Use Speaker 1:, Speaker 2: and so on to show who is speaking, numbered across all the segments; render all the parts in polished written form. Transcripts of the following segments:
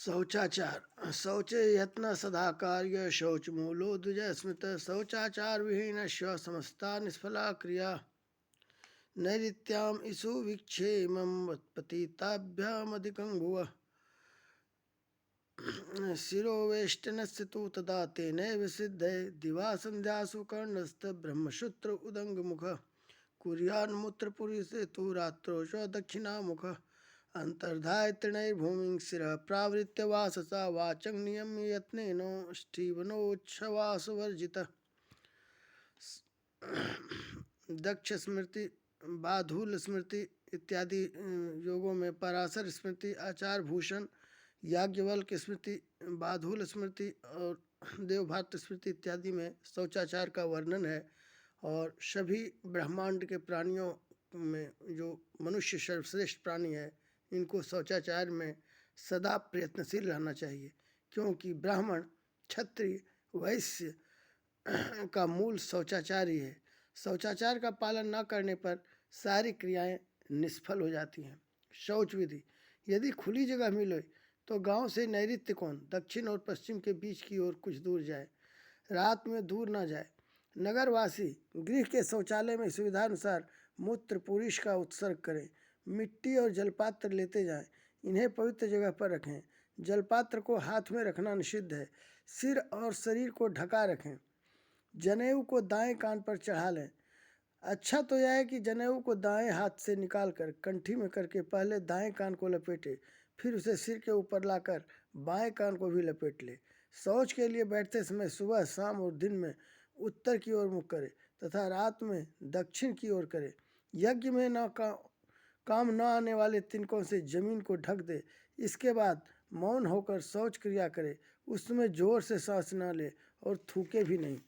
Speaker 1: शौचाचार शौचे यत्न सदा कार्य शौच मूलो द्विजय स्मृत शौचाचार विहीन समस्ता निष्फला क्रिया नैरित्याम इसु विक्षेमं पतिताभ्यामधिकं भुवः शिरोवेष्टनस्य तु तदा तेनैव सिद्धे दिवा सन्ध्यासु कर्णस्थ ब्रह्मसूत्र उदङ्गमुखः कुर्यान्मूत्रपुरीसे तु रात्रौ च दक्षिणामुखः अंतर्धाय तृणैर्भूमिं शिरः प्रावृत्य वाससा वाचं नियम्य यत्नेन स्टीवनोच्छ्वासवर्जितः दक्ष स्मृति बाधूल स्मृति इत्यादि योगों में पराशर स्मृति आचार भूषण याज्ञवल्क्य स्मृति बाधूल स्मृति और देवभारत स्मृति इत्यादि में शौचाचार का वर्णन है। और सभी ब्रह्मांड के प्राणियों में जो मनुष्य सर्वश्रेष्ठ प्राणी है, इनको शौचाचार में सदा प्रयत्नशील रहना चाहिए, क्योंकि ब्राह्मण क्षत्रिय वैश्य का मूल शौचाचार ही है। शौचाचार का पालन न करने पर सारी क्रियाएं निष्फल हो जाती हैं। शौच विधि: यदि खुली जगह मिले तो गांव से नैऋत्य कोण दक्षिण और पश्चिम के बीच की ओर कुछ दूर जाए, रात में दूर न जाए। नगरवासी गृह के शौचालय में सुविधानुसार मूत्र पुरुष का उत्सर्ग करें। मिट्टी और जलपात्र लेते जाएं, इन्हें पवित्र जगह पर रखें। जलपात्र को हाथ में रखना निषिद्ध है। सिर और शरीर को ढका रखें। जनेऊ को दाएं कान पर चढ़ा लें। अच्छा तो यह है कि जनेऊ को दाएं हाथ से निकालकर कंठी में करके पहले दाएं कान को लपेटे, फिर उसे सिर के ऊपर लाकर बाएं कान को भी लपेट ले। शौच के लिए बैठते समय सुबह शाम और दिन में उत्तर की ओर मुख करे तथा रात में दक्षिण की ओर करे। यज्ञ में काम न आने वाले तिनकों से जमीन को ढक दे। इसके बाद मौन होकर शौच क्रिया करे। उसमें जोर से सांस न ले और थूके भी नहीं।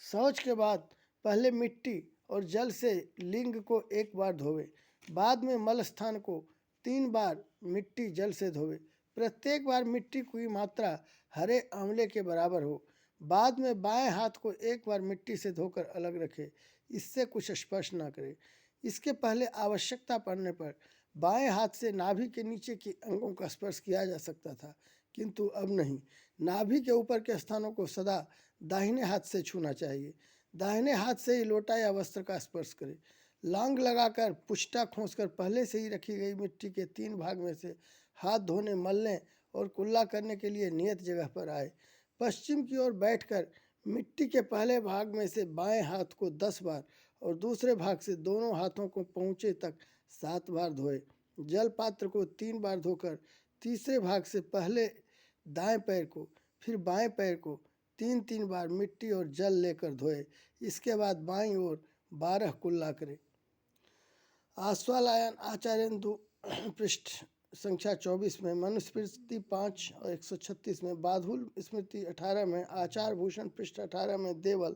Speaker 1: शौच के बाद पहले मिट्टी और जल से लिंग को एक बार धोवे, बाद में मल स्थान को 3 बार मिट्टी जल से धोवे। प्रत्येक बार मिट्टी की मात्रा हरे आंवले के बराबर हो। बाद में बाएं हाथ को एक बार मिट्टी से धोकर अलग रखे, इससे कुछ स्पर्श न करे। इसके पहले आवश्यकता पड़ने पर बाएं हाथ से नाभि के नीचे के अंगों का स्पर्श किया जा सकता था, किंतु अब नहीं। नाभि के ऊपर के स्थानों को सदा दाहिने हाथ से छूना चाहिए। दाहिने हाथ से ही लोटा या वस्त्र का स्पर्श करें। लांग लगाकर पुष्टा खोसकर पहले से ही रखी गई मिट्टी के 3 भाग में से हाथ धोने, मलने और कुल्ला करने के लिए नियत जगह पर आए। पश्चिम की ओर बैठकर मिट्टी के पहले भाग में से बाएं हाथ को 10 बार और दूसरे भाग से दोनों हाथों को पहुँचे तक 7 बार धोए। जल पात्र को 3 बार धोकर तीसरे भाग से पहले दाएं पैर को, फिर बाएं पैर को 3-3 बार मिट्टी और जल लेकर धोए। इसके बाद बाईं ओर 12 कुल्ला करें। आश्वालायन आचार्यन्दु पृष्ठ संख्या 24 में, मनुस्मृति 5 और 136 में, बाधुल स्मृति 18 में, आचार भूषण पृष्ठ 18 में, देवल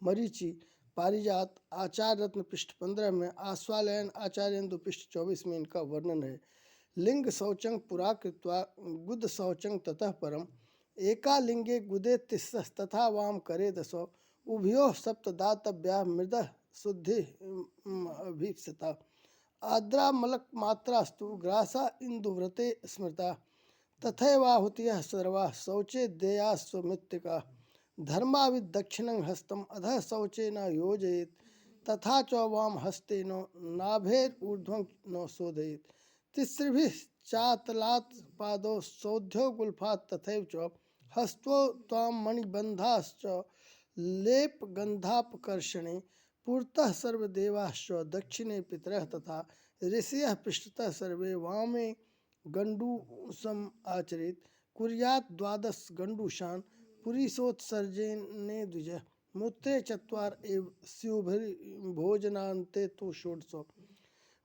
Speaker 1: मरीचि पारिजात आचार रत्न पृष्ठ 15 में, आश्वालयन आचार्यन्दु पृष्ठ 24 में इनका वर्णन है। लिंग शौचं पुरा कृत्वा गुद शौचं ततः परम एका लिंगे गुदे तिस्सः तथा वाम करे 10 उभयोः सप्तदातव्या मृदः शुद्धि अभीप्सिता आद्रा मलक मात्रास्तु ग्रासा इंदुव्रते स्मृता तथैवाहुतियः सर्वाः शौचे देयास्वमृत्तिका धर्माविद दक्षिणं हस्तम अधः शौचेन योजयेत् तथा च वाम हस्तेन नाभेर्ऊर्ध्वं न शोधयेत् तिसृभिः चातलात् पादौ शोध्यो गुल्फात् तथैव च हस्तो त्वां मणिबन्धाश्च लेप गन्धापकर्षणे पुरतः सर्वदेवाश्च दक्षिणे पितरः तथा ऋषयः पृष्ठतः सर्वे वामे गंडूसम आचरेत् कुर्यात् 12 गंडूशान पुरीशोत्सर्जने द्विज मूत्रे 4 एव स्युभिर्भोजनान्ते तो 16।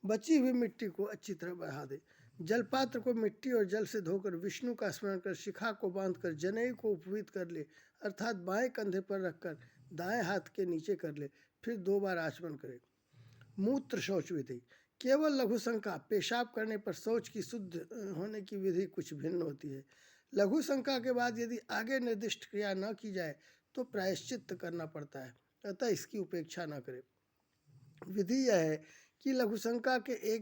Speaker 1: बची हुई मिट्टी को अच्छी तरह बहा दे। जलपात्र को मिट्टी और जल से धोकर विष्णु का स्मरण कर शिखा को बांधकर जनेऊ को उपवीत कर ले, अर्थात बाएं कंधे पर रखकर दाएं हाथ के नीचे कर ले, फिर 2 बार आचमन करे। मूत्र शौच विधि: केवल लघु शंका पेशाब करने पर शौच की शुद्ध होने की विधि कुछ भिन्न होती है। लघु शंका के बाद यदि आगे निर्दिष्ट क्रिया न की जाए तो प्रायश्चित करना पड़ता है, अतः इसकी उपेक्षा न करें। विधि यह है कि लघु शंका के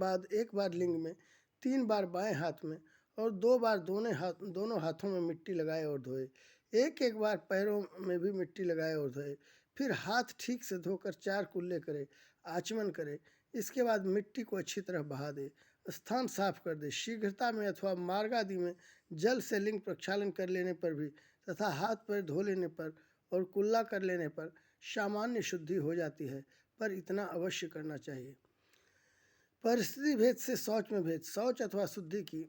Speaker 1: बाद एक बार लिंग में 3 बार बाएं हाथ में और 2 बार दोनों हाथों में मिट्टी लगाए और धोए। एक एक बार पैरों में भी मिट्टी लगाए और धोए। फिर हाथ ठीक से धोकर 4 कुल्ले करे, आचमन करे। इसके बाद मिट्टी को अच्छी तरह बहा दे, स्थान साफ कर दे। शीघ्रता में अथवा मार्ग आदि में जल से लिंग प्रक्षालन कर लेने पर भी तथा हाथ पैर धो लेने पर और कुल्ला कर लेने पर सामान्य शुद्धि हो जाती है, पर इतना अवश्य करना चाहिए। परिस्थिति भेद से शौच में भेद। शौच अथवा शुद्धि की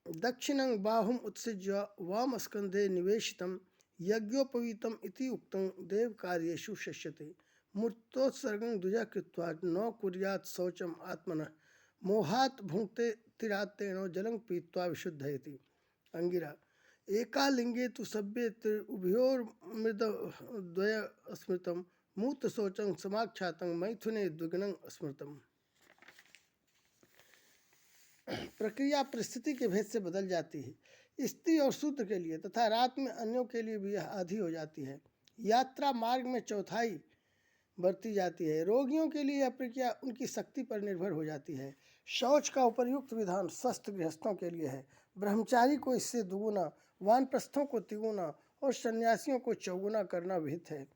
Speaker 1: दक्षिणं बाहुम उत्सृज्य वाम स्कंधे निवेशितम यज्ञोपवीतम इति उक्तं देव कार्येषु शस्यते। मूर्तोत्सर्गं द्विजा कृत्वा न कुर्यात् शौचम आत्मनः मोहात् भुङ्क्ते तिरात्तेनो जलं पीत्वा विशुद्धयति। अंगिरा एकालिंगे तु सभ्ये उभयोर्मृदद्वय स्मृतं मूत शौचं समाख्यातं मैथुने द्विगुणं स्मृतम्। प्रक्रिया परिस्थिति के भेद से बदल जाती है। स्त्री और शूद्र के लिए तथा रात में अन्यों के लिए भी यह आधी हो जाती है। यात्रा मार्ग में चौथाई बरती जाती है। रोगियों के लिए यह प्रक्रिया उनकी शक्ति पर निर्भर हो जाती है। शौच का उपर्युक्त विधान स्वस्थ गृहस्थों के लिए है। ब्रह्मचारी को इससे दुगुना, वानप्रस्थों को तिगुना और सन्यासियों को चौगुना करना विहित है।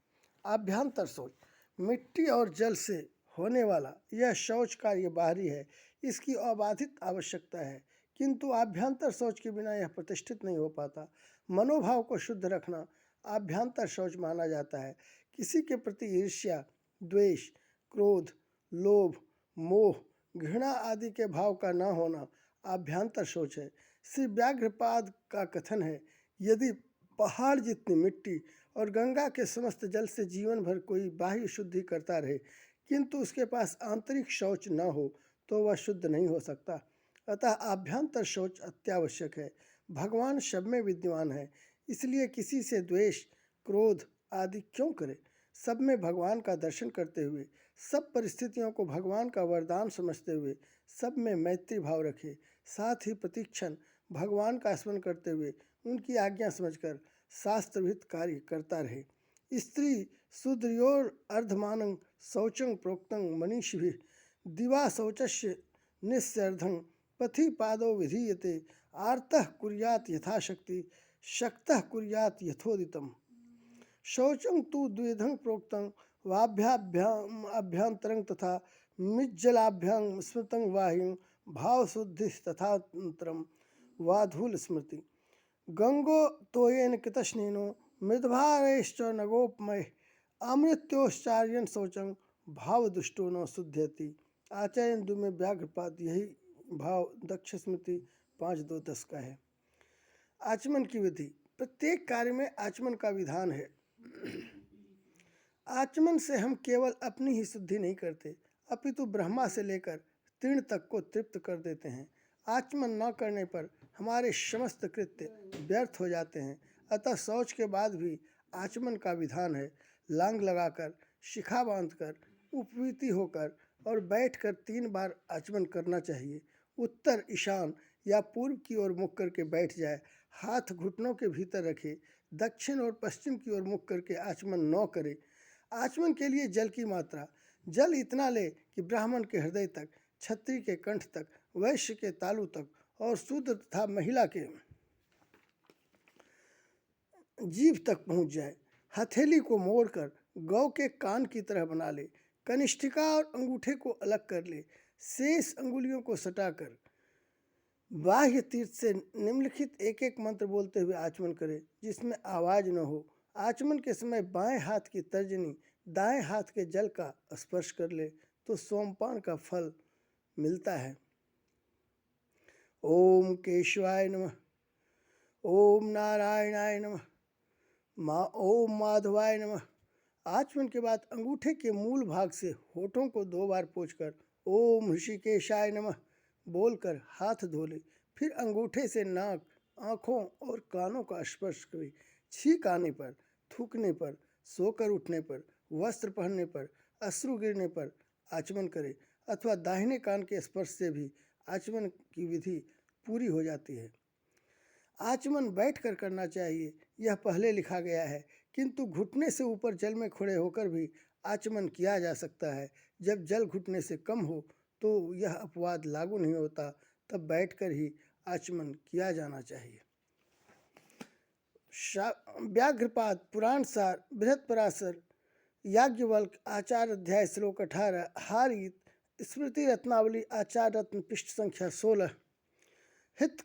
Speaker 1: आभ्यंतर शौच मिट्टी और जल से होने वाला यह शौच कार्य बाहरी है, इसकी अबाधित आवश्यकता है, किंतु आभ्यंतर शौच के बिना यह प्रतिष्ठित नहीं हो पाता। मनोभाव को शुद्ध रखना आभ्यंतर शौच माना जाता है। किसी के प्रति ईर्ष्या, द्वेष, क्रोध, लोभ, मोह, घृणा आदि के भाव का न होना आभ्यंतर शौच है। श्री व्याघ्रपाद का कथन है, यदि पहाड़ जितनी मिट्टी और गंगा के समस्त जल से जीवन भर कोई बाह्य शुद्धि करता रहे, किंतु उसके पास आंतरिक शौच न हो तो वह शुद्ध नहीं हो सकता। अतः आभ्यंतर शौच अत्यावश्यक है। भगवान सब में विद्यमान है, इसलिए किसी से द्वेष, क्रोध आदि क्यों करे। सब में भगवान का दर्शन करते हुए, सब परिस्थितियों को भगवान का वरदान समझते हुए सब में मैत्री भाव रखे। साथ ही प्रतिक्षण भगवान का स्मरण करते हुए उनकी आज्ञा समझकर शास्त्रविहित कार्य करता रहे। स्त्री शूद्रयोर अर्धमानं शौचं प्रोक्तं मनीषिभिः दिवा शौचस्य निस्यर्धं पथि पादो विधीयते। आर्तः कुर्यात् यथाशक्ति शक्तः कुर्यात् यथोदितम्। शौचं तु द्विविधं प्रोक्तं वाभ्याभ्यन्तरं तथा मिज्जलाभ्यां स्मृतं वाहिं भावशुद्धि तथान्तरं वाधूल स्मृति। गंगो तोयेन कृतस्नेनो मृदभारैश्च नगोपमैः अमृत्योश्चार्यन शौचं भावदुष्टो न शुद्ध्यति। आचार्य दुमे व्याघ्रपाद यही भाव दक्ष स्मृति 5:2-10 का है। आचमन की विधि। प्रत्येक कार्य में आचमन का विधान है। आचमन से हम केवल अपनी ही शुद्धि नहीं करते, अपितु ब्रह्मा से लेकर तृण तक को तृप्त कर देते हैं। आचमन न करने पर हमारे समस्त कृत्य व्यर्थ हो जाते हैं। अतः शौच के बाद भी आचमन का विधान है। लांग लगाकर, शिखा बांधकर, उपवीति होकर और बैठकर 3 बार आचमन करना चाहिए। उत्तर, ईशान या पूर्व की ओर मुख करके बैठ जाए। हाथ घुटनों के भीतर रखे। दक्षिण और पश्चिम की ओर मुख करके आचमन न करे। आचमन के लिए जल की मात्रा। जल इतना ले कि ब्राह्मण के हृदय तक, क्षत्रिय के कंठ तक, वैश्य के तालू तक और शूद्र तथा महिला के जीभ तक पहुंच जाए। हथेली को मोड़कर गौ के कान की तरह बना ले। कनिष्ठिका और अंगूठे को अलग कर ले। शेष अंगुलियों को सटाकर बाह्य तीर्थ से निम्नलिखित एक एक मंत्र बोलते हुए आचमन करे, जिसमें आवाज न हो। आचमन के समय बाएं हाथ की तर्जनी दाएं हाथ के जल का स्पर्श कर ले तो सोमपान का फल मिलता है। ओम केशवाय नमः, ओम नारायणाय नमः, ओम माधवाय नमः। आचमन के बाद अंगूठे के मूल भाग से होठों को 2 बार पोंछकर ओम ऋषिकेशाय नमः बोलकर हाथ धो ले। फिर अंगूठे से नाक, आँखों और कानों का स्पर्श करे। छींक आने पर, थूकने पर, सोकर उठने पर, वस्त्र पहनने पर, अश्रु गिरने पर आचमन करे अथवा दाहिने कान के स्पर्श से भी आचमन की विधि पूरी हो जाती है। आचमन बैठकर करना चाहिए, यह पहले लिखा गया है, किंतु घुटने से ऊपर जल में खड़े होकर भी आचमन किया जा सकता है। जब जल घुटने से कम हो तो यह अपवाद लागू नहीं होता। तब बैठकर ही आचमन किया जाना चाहिए। व्याघ्रपाद, पुराण सार, बृहत्पराशर, याज्ञवल्क, आचार अध्याय श्लोक 18, हारीत, स्मृति रत्नावली, आचार रत्न पृष्ठ संख्या 16, हित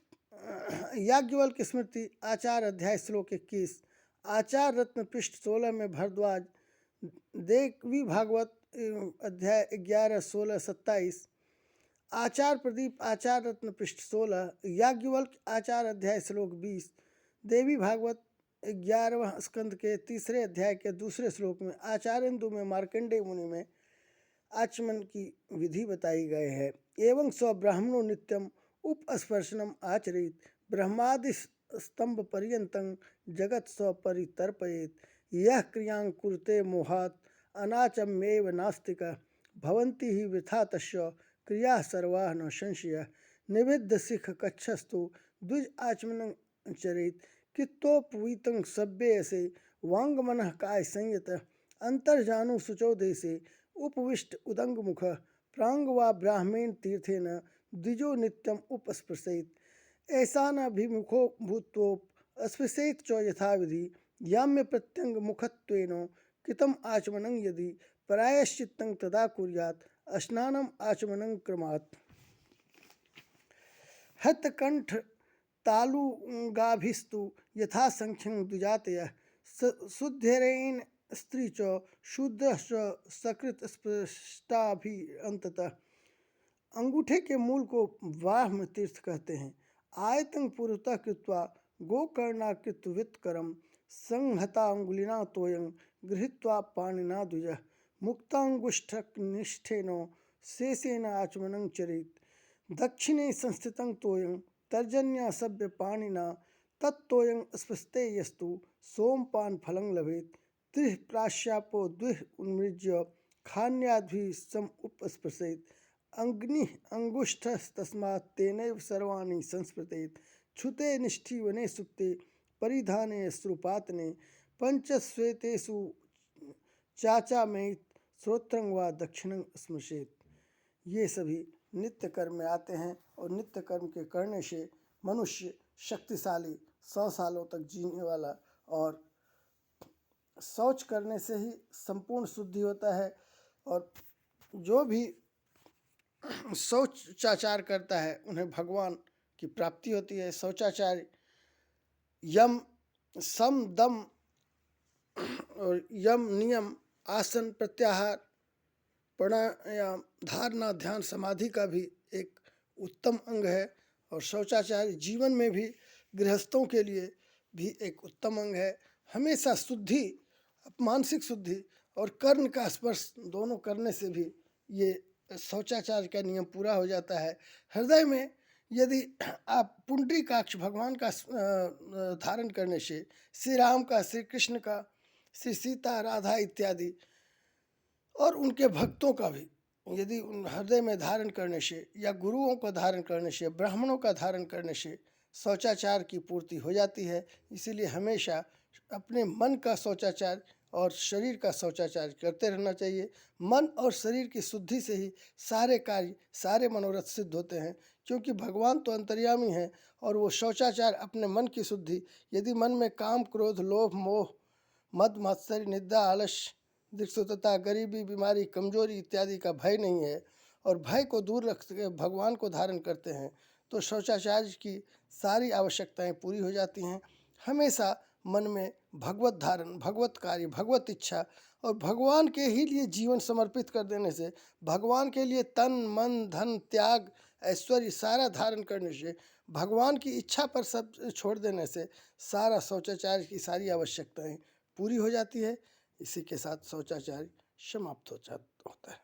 Speaker 1: याज्ञवल्क स्मृति, आचार अध्याय श्लोक 21, आचार रत्न पृष्ठ 16 में भरद्वाज, देवी भागवत अध्याय 11, 16, 27, आचार प्रदीप, आचार रत्न पृष्ठ 16, याज्ञवल्क आचार अध्याय श्लोक 20, देवी भागवत 11वें स्कंद के 3 अध्याय के 2 श्लोक में आचार्यन्दु में मार्कंडेय मुनि में आचमन की विधि बताई गई है। एवं स्व ब्राह्मणो नित्यम उपस्पर्शनम आचरित ब्रह्मादि स्तंभ पर्यंतं जगत स्व परितर्पयेत यह क्रियां कुरुते मोहात् अनाचमेव नास्तिक भवन्ति ही वृथा तस्य क्रिया सर्वा न संशय निविद्ध सिख कच्छस्तु द्विज आचमनं चरित कित्तोपवीतं सभ्ये से वांग मनः काय संयत अंतर्जानु शुचौ देशे उपविष्ट उदंग मुख प्रांग वा ब्राह्मेण तीर्थेन द्विजो नित्यम उपस्पृशेत ऐसा न भिमुखो भूत्वोप स्पृशेत च यथाविधि याम्य प्रत्यंग मुखत्वेन कृतम आचमनं यदि प्रायश्चित्तं तदा कुर्यात् स्नानम आचमनं क्रमात्। हतकंठ तालुगाभिस्तु यथा संख्यं द्विजातयः शुद्धेरेण स्त्री च शुद्ध सकृत स्पृष्टाभि अंततः। अंगूठे के मूल को वाह्म तीर्थ कहते हैं। आयतं पुरतः कृत्वा गोकर्णाकृतवित्करम संहता अंगुलिना तोयं गृहीत्वा पाणिना द्विजः मुक्तांगुष्ठनिष्ठेन शेषेण आचमनं चरेत् दक्षिणे संस्थितं तोयं तर्जन्या सभ्य पाणिना तत्तोयं स्पृशते यस्तु सोमपान फलं लभेत त्रिः प्राश्यापो द्विः उन्मृज्य खान्याद्भिः सम उपस्पृशेत अग्निः अंगुष्ठस्तस्मात् तेनैव सर्वाणि संस्पृतेत छुते निष्ठि वने सुप्ते परिधाने श्रुपातने पंचश्वेतेषु चाचामयित श्रोत्रं वा दक्षिणं स्मृशेत। ये सभी नित्य कर्म में आते हैं और नित्य कर्म के करने से मनुष्य शक्तिशाली 100 सालों तक जीने वाला और शौच करने से ही संपूर्ण शुद्धि होता है और जो भी शौचाचार करता है उन्हें भगवान की प्राप्ति होती है। शौचाचार यम सम दम और यम नियम आसन प्रत्याहार प्राणायाम धारणा ध्यान समाधि का भी एक उत्तम अंग है और शौचाचार जीवन में भी गृहस्थों के लिए भी एक उत्तम अंग है। हमेशा शुद्धि मानसिक शुद्धि और कर्ण का स्पर्श दोनों करने से भी ये शौचाचार का नियम पूरा हो जाता है। हृदय में यदि आप पुंडरीकाक्ष भगवान का धारण करने से श्री राम का, श्री कृष्ण का, श्री सीता, राधा इत्यादि और उनके भक्तों का भी यदि उन हृदय में धारण करने से या गुरुओं को धारण करने से, ब्राह्मणों का धारण करने से शौचाचार की पूर्ति हो जाती है। इसीलिए हमेशा अपने मन का शौचाचार और शरीर का शौचाचार करते रहना चाहिए। मन और शरीर की शुद्धि से ही सारे कार्य, सारे मनोरथ सिद्ध होते हैं, क्योंकि भगवान तो अंतर्यामी हैं और वो शौचाचार अपने मन की शुद्धि, यदि मन में काम, क्रोध, लोभ, मोह, मद मात्सर्य, निद्रा, आलस्य, दिक्सूतता, गरीबी, बीमारी, कमजोरी इत्यादि का भय नहीं है और भय को दूर रख के भगवान को धारण करते हैं तो शौचाचार की सारी आवश्यकताएं पूरी हो जाती हैं। हमेशा मन में भगवत धारण, भगवत कार्य, भगवत इच्छा और भगवान के ही लिए जीवन समर्पित कर देने से, भगवान के लिए तन मन धन त्याग ऐश्वर्य सारा धारण करने से, भगवान की इच्छा पर सब छोड़ देने से सारा शौचाचार की सारी आवश्यकताएं पूरी हो जाती है। इसी के साथ शौचाचार समाप्त होता है।